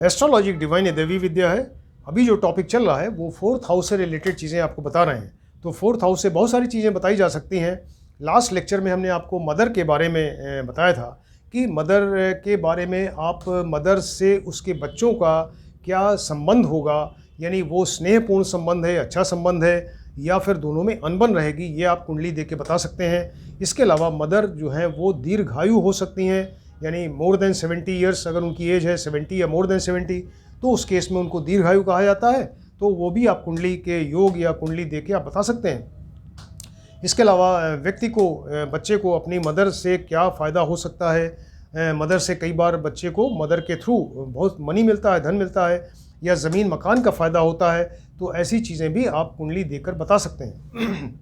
Astrology divine या दैवी विद्या है। अभी जो टॉपिक चल रहा है वो फोर्थ हाउस से रिलेटेड चीज़ें आपको बता रहे हैं। तो फोर्थ हाउस से बहुत सारी चीज़ें बताई जा सकती हैं। लास्ट लेक्चर में हमने आपको मदर के बारे में बताया था कि मदर के बारे में आप मदर से उसके बच्चों का क्या संबंध होगा, यानी वो स्नेहपूर्ण संबंध है, अच्छा संबंध है, या फिर दोनों में अनबन रहेगी, ये आप कुंडली देख के बता सकते हैं। इसके अलावा मदर जो है वो दीर्घायु हो सकती हैं, यानी मोर देन 70 ईयर्स अगर उनकी एज है, 70 या मोर देन 70, तो उस केस में उनको दीर्घायु कहा जाता है। तो वो भी आप कुंडली के योग या कुंडली देख के आप बता सकते हैं। इसके अलावा व्यक्ति को, बच्चे को अपनी मदर से क्या फ़ायदा हो सकता है। मदर से कई बार बच्चे को मदर के थ्रू बहुत मनी मिलता है, धन मिलता है, या ज़मीन मकान का फ़ायदा होता है। तो ऐसी चीज़ें भी आप कुंडली देखकर बता सकते हैं।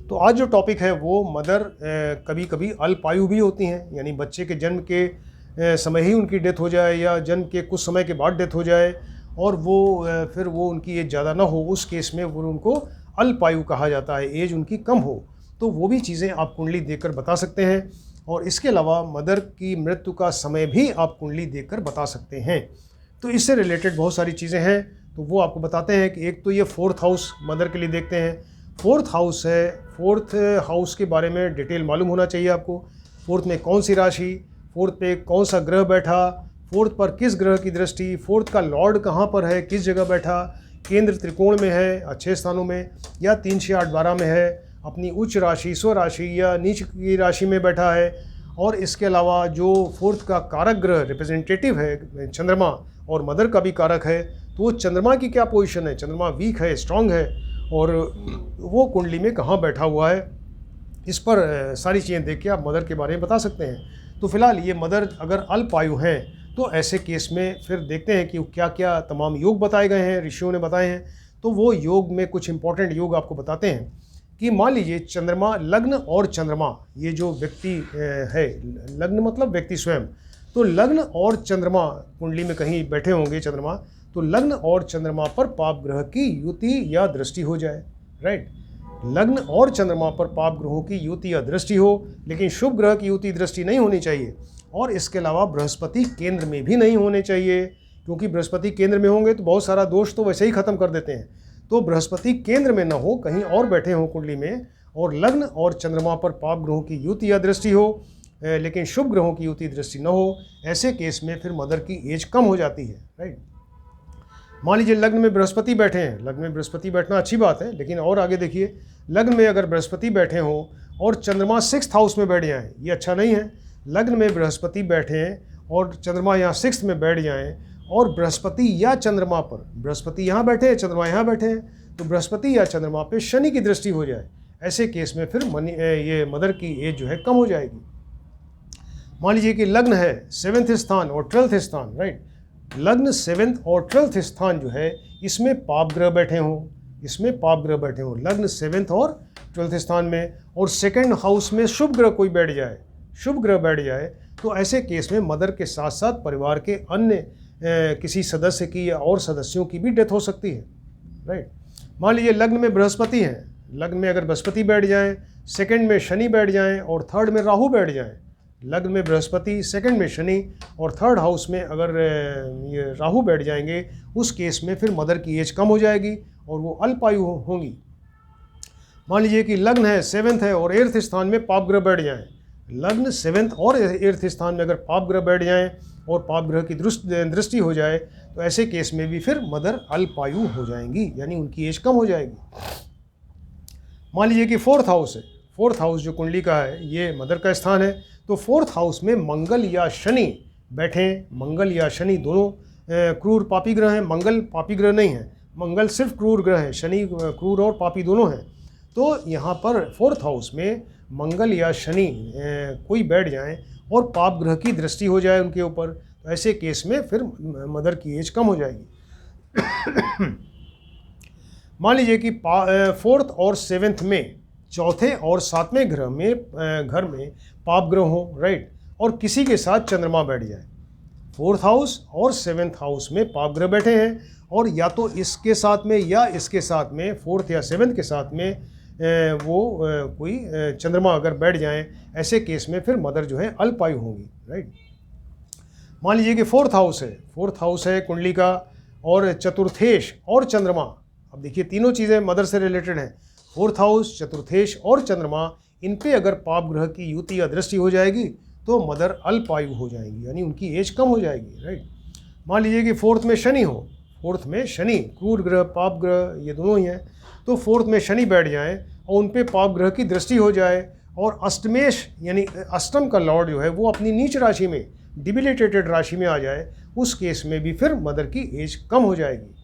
तो आज जो टॉपिक है वो मदर कभी कभी अल्पायु भी होती हैं, यानी बच्चे के जन्म के समय ही उनकी डेथ हो जाए या जन्म के कुछ समय के बाद डेथ हो जाए और वो फिर वो उनकी एज ज़्यादा ना हो, उस केस में वो उनको अल्पायु कहा जाता है, एज उनकी कम हो। तो वो भी चीज़ें आप कुंडली देखकर बता सकते हैं। और इसके अलावा मदर की मृत्यु का समय भी आप कुंडली देखकर बता सकते हैं। तो इससे रिलेटेड बहुत सारी चीज़ें हैं, तो वो आपको बताते हैं कि एक तो ये फोर्थ हाउस मदर के लिए देखते हैं। फोर्थ हाउस है, फोर्थ हाउस के बारे में डिटेल मालूम होना चाहिए आपको। फोर्थ में कौन सी राशि, फोर्थ पे कौन सा ग्रह बैठा, फोर्थ पर किस ग्रह की दृष्टि, फोर्थ का लॉर्ड कहाँ पर है, किस जगह बैठा, केंद्र त्रिकोण में है, अच्छे स्थानों में, या 3, 6, 8, 12 में है, अपनी उच्च राशि, स्वराशि या नीच की राशि में बैठा है। और इसके अलावा जो फोर्थ का कारक ग्रह रिप्रेजेंटेटिव है चंद्रमा और मदर का भी कारक है, तो वो चंद्रमा की क्या पोजीशन है, चंद्रमा वीक है, स्ट्रांग है, और वो कुंडली में कहाँ बैठा हुआ है, इस पर सारी चीज़ें देख के आप मदर के बारे में बता सकते हैं। तो फिलहाल ये मदर अगर अल्पायु हैं तो ऐसे केस में फिर देखते हैं कि क्या क्या तमाम योग बताए गए हैं, ऋषियों ने बताए हैं। तो वो योग में कुछ इंपॉर्टेंट योग आपको बताते हैं कि मान लीजिए चंद्रमा, लग्न और चंद्रमा, ये जो व्यक्ति है, लग्न मतलब व्यक्ति स्वयं, तो लग्न और चंद्रमा कुंडली में कहीं बैठे होंगे चंद्रमा, तो लग्न और चंद्रमा पर पाप ग्रह की युति या दृष्टि हो जाए, राइट। लग्न और चंद्रमा पर पाप ग्रहों की युति या दृष्टि हो, लेकिन शुभ ग्रह की युति दृष्टि नहीं होनी चाहिए। और इसके अलावा बृहस्पति केंद्र में भी नहीं होने चाहिए, क्योंकि बृहस्पति केंद्र में होंगे तो बहुत सारा दोष तो वैसे ही खत्म कर देते हैं। तो बृहस्पति केंद्र में न हो, कहीं और बैठे हों कुंडली में, और लग्न और चंद्रमा पर पाप ग्रहों की युति या दृष्टि हो, लेकिन शुभ ग्रहों की युति दृष्टि न हो, ऐसे केस में फिर मदर की एज कम हो जाती है, राइट। मान लीजिए लग्न में बृहस्पति बैठे हैं, लग्न में बृहस्पति बैठना अच्छी बात है, लेकिन और आगे देखिए, लग्न में अगर बृहस्पति बैठे हों और चंद्रमा 6th हाउस में बैठ जाएं, ये अच्छा नहीं है। लग्न में बृहस्पति बैठे हैं और चंद्रमा यहाँ 6th में बैठ जाएं, और बृहस्पति या चंद्रमा पर, बृहस्पति यहाँ बैठे हैं, चंद्रमा यहाँ बैठे हैं, तो बृहस्पति या चंद्रमा पे शनि की दृष्टि हो जाए, ऐसे केस में फिर ये मदर की एज जो है कम हो जाएगी। मान लीजिए कि लग्न है 7th स्थान और 12th स्थान, राइट। लग्न 7th और 12th स्थान जो है, इसमें पाप ग्रह बैठे हों, इसमें पाप ग्रह बैठे हों लग्न 7th और 12th स्थान में, और 2nd हाउस में शुभ ग्रह कोई बैठ जाए, शुभ ग्रह बैठ जाए, तो ऐसे केस में मदर के साथ साथ परिवार के अन्य किसी सदस्य की या और सदस्यों की भी डेथ हो सकती है, राइट। मान लीजिए लग्न में बृहस्पति हैं, लग्न में अगर बृहस्पति बैठ जाएं, 2nd में शनि बैठ जाएं और 3rd में राहु बैठ जाएं। लग्न में बृहस्पति, 2nd में शनि और 3rd हाउस में अगर ये राहु बैठ जाएंगे, उस केस में फिर मदर की एज कम हो जाएगी और वो अल्पायु होंगी। मान लीजिए कि लग्न है 7th है और 8th स्थान में पाप ग्रह बैठ जाएं, लग्न 7th और 8th स्थान में अगर पाप ग्रह बैठ जाएं और पाप ग्रह की दृष्टि हो जाए, तो ऐसे केस में भी फिर मदर अल्पायु हो जाएंगी, यानी उनकी एज कम हो जाएगी। मान लीजिए कि 4th हाउस है, 4th हाउस जो कुंडली का है ये मदर का स्थान है, तो 4th हाउस में मंगल या शनि बैठें, मंगल या शनि दोनों क्रूर पापी ग्रह हैं। मंगल पापी ग्रह नहीं है, मंगल सिर्फ क्रूर ग्रह है, शनि क्रूर और पापी दोनों हैं। तो यहाँ पर 4th हाउस में मंगल या शनि कोई बैठ जाएं और पाप ग्रह की दृष्टि हो जाए उनके ऊपर, तो ऐसे केस में फिर मदर की एज कम हो जाएगी। मान लीजिए कि 4th और 7th में, 4थे और 7वें घर में पाप ग्रह हो, राइट, और किसी के साथ चंद्रमा बैठ जाए। 4th हाउस और 7th हाउस में पाप ग्रह बैठे हैं, और या तो इसके साथ में या इसके साथ में, 4th या 7th के साथ में कोई चंद्रमा अगर बैठ जाएं, ऐसे केस में फिर मदर जो है अल्पायु होंगी, राइट। मान लीजिए कि फोर्थ हाउस है कुंडली का, और चतुर्थेश और चंद्रमा। अब देखिए तीनों चीज़ें मदर से रिलेटेड हैं। फोर्थ हाउस, चतुर्थेश और चंद्रमा, इन पे अगर पाप ग्रह की युति या दृष्टि हो जाएगी तो मदर अल्पायु हो जाएंगी, यानी उनकी एज कम हो जाएगी, राइट। मान लीजिए कि फोर्थ में शनि हो, फोर्थ में शनि, क्रूर ग्रह, पाप ग्रह, ये दोनों ही हैं, तो फोर्थ में शनि बैठ जाएं और उन पे पाप ग्रह की दृष्टि हो जाए, और अष्टमेश यानी अष्टम का लॉर्ड जो है वो अपनी नीच राशि में, डिबिलिटेटेड राशि में आ जाए, उस केस में भी फिर मदर की एज कम हो जाएगी।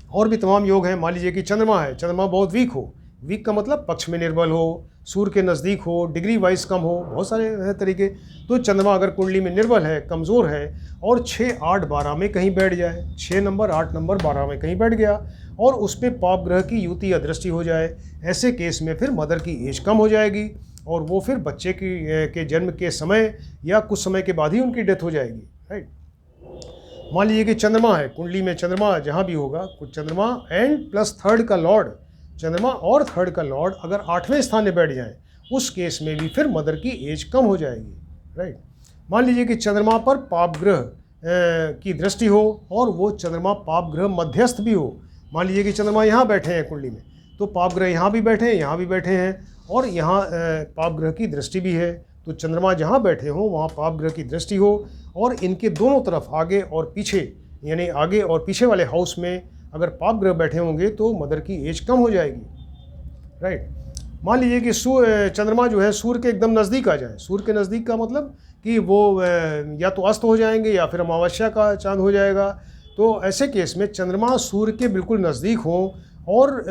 और भी तमाम योग हैं। मान लीजिए कि चंद्रमा है, चंद्रमा बहुत वीक हो, वीक का मतलब पक्ष में निर्बल हो, सूर्य के नज़दीक हो, डिग्री वाइज कम हो, बहुत सारे हैं तरीके। तो चंद्रमा अगर कुंडली में निर्बल है, कमज़ोर है, और 6, 8, 12 में कहीं बैठ जाए, 6 नंबर, 8 नंबर, 12 में कहीं बैठ गया, और उस पर पाप ग्रह की युति या दृष्टि हो जाए, ऐसे केस में फिर मदर की एज कम हो जाएगी, और वो फिर बच्चे के जन्म के समय या कुछ समय के बाद ही उनकी डेथ हो जाएगी, राइट। मान लीजिए कि चंद्रमा है कुंडली में, चंद्रमा जहाँ भी होगा, कुछ चंद्रमा एंड प्लस थर्ड का लॉर्ड, चंद्रमा और थर्ड का लॉर्ड अगर 8वें स्थान में बैठ जाएं, उस केस में भी फिर मदर की एज कम हो जाएगी, राइट। मान लीजिए कि चंद्रमा पर पाप ग्रह की दृष्टि हो, और वो चंद्रमा पाप ग्रह मध्यस्थ भी हो। मान लीजिए कि चंद्रमा यहाँ बैठे हैं कुंडली में, तो पाप ग्रह यहाँ भी बैठे हैं, यहाँ भी बैठे हैं, और यहाँ पाप ग्रह की दृष्टि भी है। तो चंद्रमा जहाँ बैठे हों वहाँ पाप ग्रह की दृष्टि हो, और इनके दोनों तरफ आगे और पीछे, यानी आगे और पीछे वाले हाउस में अगर पाप ग्रह बैठे होंगे तो मदर की एज कम हो जाएगी, राइट। मान लीजिए कि चंद्रमा जो है सूर्य के एकदम नज़दीक आ जाए। सूर्य के नज़दीक का मतलब कि वो या तो अस्त हो जाएंगे या फिर अमावस्या का चांद हो जाएगा। तो ऐसे केस में चंद्रमा सूर्य के बिल्कुल नज़दीक हो, और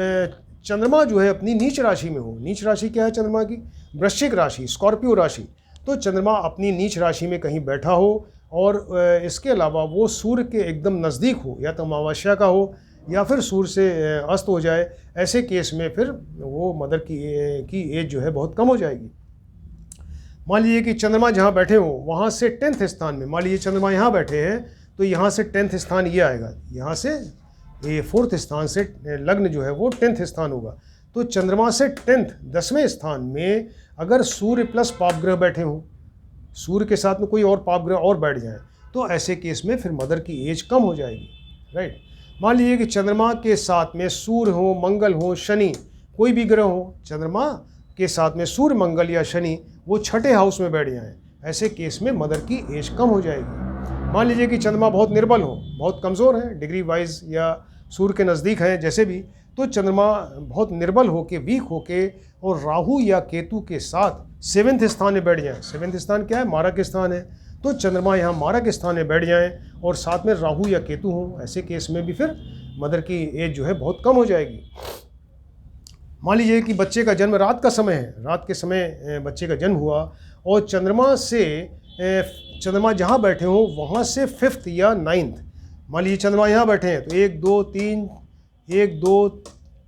चंद्रमा जो है अपनी नीच राशि में हो। नीच राशि क्या है चंद्रमा की? वृश्चिक राशि, स्कॉर्पियो राशि। तो चंद्रमा अपनी नीच राशि में कहीं बैठा हो, और इसके अलावा वो सूर्य के एकदम नज़दीक हो, या तो अमावस्या का हो या फिर सूर्य से अस्त हो जाए। ऐसे केस में फिर वो मदर की एज जो है बहुत कम हो जाएगी। मान लीजिए कि चंद्रमा जहाँ बैठे हो वहाँ से 10th स्थान में, मान लीजिए चंद्रमा यहाँ बैठे हैं तो यहाँ से 10th स्थान ये आएगा, यहाँ से ये 4th स्थान से लग्न जो है वो 10th स्थान होगा। तो चंद्रमा से 10th 10वें स्थान में अगर सूर्य प्लस पाप ग्रह बैठे हों, सूर्य के साथ में कोई और पाप ग्रह और बैठ जाए, तो ऐसे केस में फिर मदर की एज कम हो जाएगी, राइट। मान लीजिए कि चंद्रमा के साथ में सूर्य हो, मंगल हो, शनि, कोई भी ग्रह हो, चंद्रमा के साथ में सूर्य, मंगल या शनि वो 6ठे हाउस में बैठ जाएं, ऐसे केस में मदर की एज कम हो जाएगी। मान लीजिए कि चंद्रमा बहुत निर्बल हो, बहुत कमज़ोर है, डिग्री वाइज या सूर्य के नज़दीक है जैसे भी, तो चंद्रमा बहुत निर्बल होके, वीक होके, और राहु या केतु के साथ 7th स्थान में बैठ जाएं। 7th स्थान क्या है? मारक स्थान है। तो चंद्रमा यहाँ मारक स्थान में बैठ जाएं और साथ में राहु या केतु हों, ऐसे केस में भी फिर मदर की एज जो है बहुत कम हो जाएगी। मान लीजिए कि बच्चे का जन्म रात का समय है, रात के समय बच्चे का जन्म हुआ, और चंद्रमा जहाँ बैठे हों वहाँ से 5th या 9th, मान लीजिए चंद्रमा यहाँ बैठे हैं तो 1 2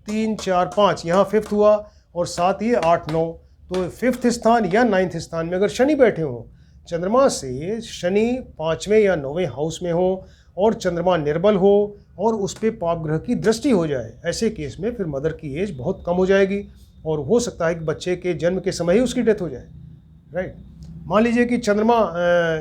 3 4 5 यहाँ 5th हुआ, और साथ ही 8 9, तो 5th स्थान या 9th स्थान में अगर शनि बैठे हों, चंद्रमा से शनि 5वें या 9वें हाउस में हो, और चंद्रमा निर्बल हो, और उस पर पाप ग्रह की दृष्टि हो जाए, ऐसे केस में फिर मदर की एज बहुत कम हो जाएगी, और हो सकता है कि बच्चे के जन्म के समय ही उसकी डेथ हो जाए, राइट। मान लीजिए कि चंद्रमा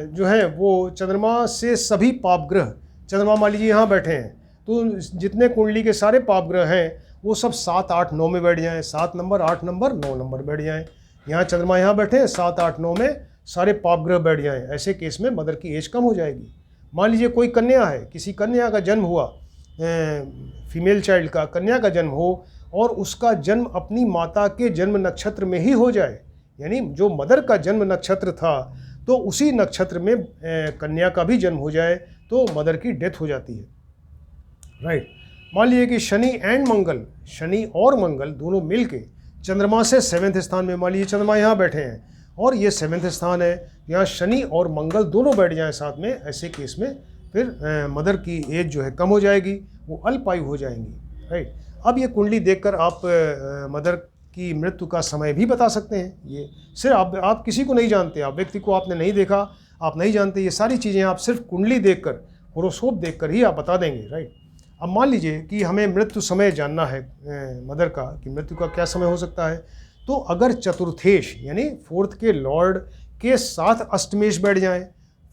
जो है वो चंद्रमा से सभी पाप ग्रह, चंद्रमा मान लीजिए यहाँ बैठे हैं, तो जितने कुंडली के सारे पाप ग्रह हैं वो सब 7 8 9 में बैठ जाएं, 7 नंबर, 8 नंबर, 9 नंबर बैठ जाएं। यहाँ चंद्रमा यहाँ बैठे हैं, 7 8 9 में सारे पाप ग्रह बैठ जाएं, ऐसे केस में मदर की एज कम हो जाएगी। मान लीजिए कोई कन्या है, किसी कन्या का जन्म हुआ, फीमेल चाइल्ड का, कन्या का जन्म हो, और उसका जन्म अपनी माता के जन्म नक्षत्र में ही हो जाए, यानी जो मदर का जन्म नक्षत्र था तो उसी नक्षत्र में कन्या का भी जन्म हो जाए, तो मदर की डेथ हो जाती है, राइट। मान लीजिए कि शनि एंड मंगल, शनि और मंगल दोनों मिलके चंद्रमा से 7th स्थान में, मान लीजिए चंद्रमा यहाँ बैठे हैं और ये 7th स्थान है, यहाँ शनि और मंगल दोनों बैठ जाएं साथ में, ऐसे केस में फिर मदर की एज जो है कम हो जाएगी, वो अल्पायु हो जाएंगी, राइट। अब ये कुंडली देखकर आप मदर की मृत्यु का समय भी बता सकते हैं। ये सिर्फ आप किसी को नहीं जानते, आप व्यक्ति को आपने नहीं देखा, आप नहीं जानते, ये सारी चीज़ें आप सिर्फ कुंडली देखकर, होरोस्कोप देखकर ही आप बता देंगे, राइट। अब मान लीजिए कि हमें मृत्यु समय जानना है मदर का, कि मृत्यु का क्या समय हो सकता है, तो अगर चतुर्थेश यानी 4th के लॉर्ड के साथ अष्टमेश बैठ जाएं,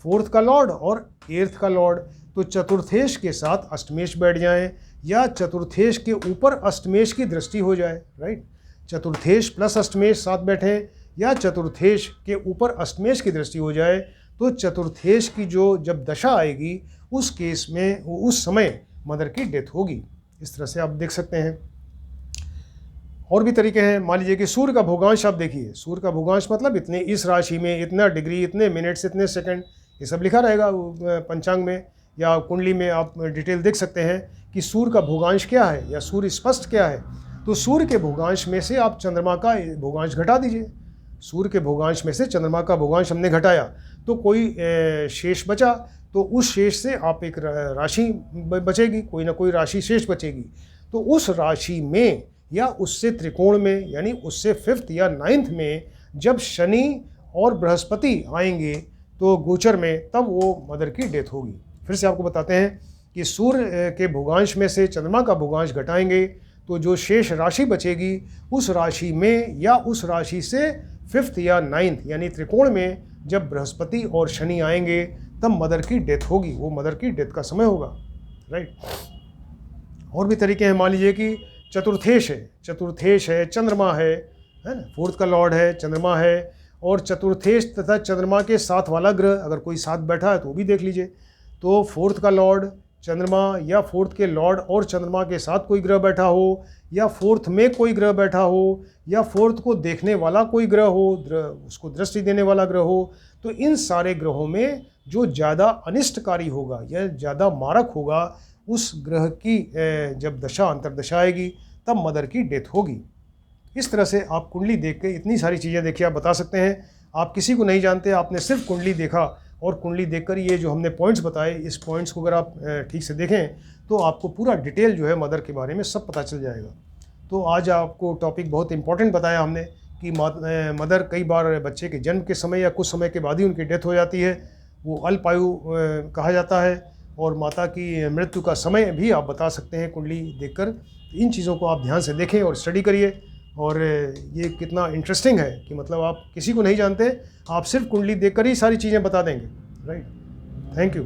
फोर्थ का लॉर्ड और एर्थ का लॉर्ड। तो चतुर्थेश के साथ अष्टमेश बैठ जाएं या चतुर्थेश के ऊपर अष्टमेश की दृष्टि हो जाए, राइट। चतुर्थेश प्लस अष्टमेश साथ बैठें या चतुर्थेश के ऊपर अष्टमेश की दृष्टि हो जाए, तो चतुर्थेश की जो जब दशा आएगी उस केस में उस समय मदर की डेथ होगी। इस तरह से आप देख सकते हैं। और भी तरीके हैं। मान लीजिए कि सूर्य का भोगांश आप देखिए, सूर्य का भोगांश मतलब इतने इस राशि में इतना डिग्री, इतने मिनट्स, इतने सेकंड, ये सब लिखा रहेगा पंचांग में या कुंडली में। आप डिटेल देख सकते हैं कि सूर्य का भोगांश क्या है या सूर्य स्पष्ट क्या है। तो सूर्य के भोगांश में से आप चंद्रमा का भोगांश घटा दीजिए। सूर्य के भोगांश में से चंद्रमा का भोगांश हमने घटाया तो कोई शेष बचा, तो उस शेष से आप एक राशि बचेगी, कोई ना कोई राशि शेष बचेगी। तो उस राशि में या उससे त्रिकोण में, यानी उससे 5th या 9th में जब शनि और बृहस्पति आएंगे तो गोचर में, तब वो मदर की डेथ होगी। फिर से आपको बताते हैं कि सूर्य के भोगांश में से चंद्रमा का भोगांश घटाएंगे तो जो शेष राशि बचेगी उस राशि में या उस राशि से 5th या 9th यानी त्रिकोण में जब बृहस्पति और शनि आएंगे तब मदर की डेथ होगी। वो मदर की डेथ का समय होगा, राइट। और भी तरीके हैं। मान लीजिए कि चतुर्थेश है, चंद्रमा है ना, फोर्थ का लॉर्ड है, चंद्रमा है, और चतुर्थेश तथा चंद्रमा के साथ वाला ग्रह अगर कोई साथ बैठा है तो भी देख लीजिए। तो फोर्थ का लॉर्ड चंद्रमा या फोर्थ के लॉर्ड और चंद्रमा के साथ कोई ग्रह बैठा हो, या फोर्थ में कोई ग्रह बैठा हो, या फोर्थ को देखने वाला कोई ग्रह हो, उसको दृष्टि देने वाला ग्रह हो, तो इन सारे ग्रहों में जो ज़्यादा अनिष्टकारी होगा या ज़्यादा मारक होगा उस ग्रह की जब दशा अंतर्दशा आएगी तब मदर की डेथ होगी। इस तरह से आप कुंडली देख के इतनी सारी चीज़ें देखिए आप बता सकते हैं। आप किसी को नहीं जानते, आपने सिर्फ कुंडली देखा और कुंडली देखकर ये जो हमने पॉइंट्स बताए, इस पॉइंट्स को अगर आप ठीक से देखें तो आपको पूरा डिटेल जो है मदर के बारे में सब पता चल जाएगा। तो आज आपको टॉपिक बहुत इंपॉर्टेंट बताया हमने कि मदर कई बार बच्चे के जन्म के समय या कुछ समय के बाद ही उनकी डेथ हो जाती है, वो अल्पायु कहा जाता है। और माता की मृत्यु का समय भी आप बता सकते हैं कुंडली देखकर। इन चीज़ों को आप ध्यान से देखें और स्टडी करिए। और ये कितना इंटरेस्टिंग है कि मतलब आप किसी को नहीं जानते, आप सिर्फ कुंडली देखकर ही सारी चीज़ें बता देंगे, राइट। Thank you.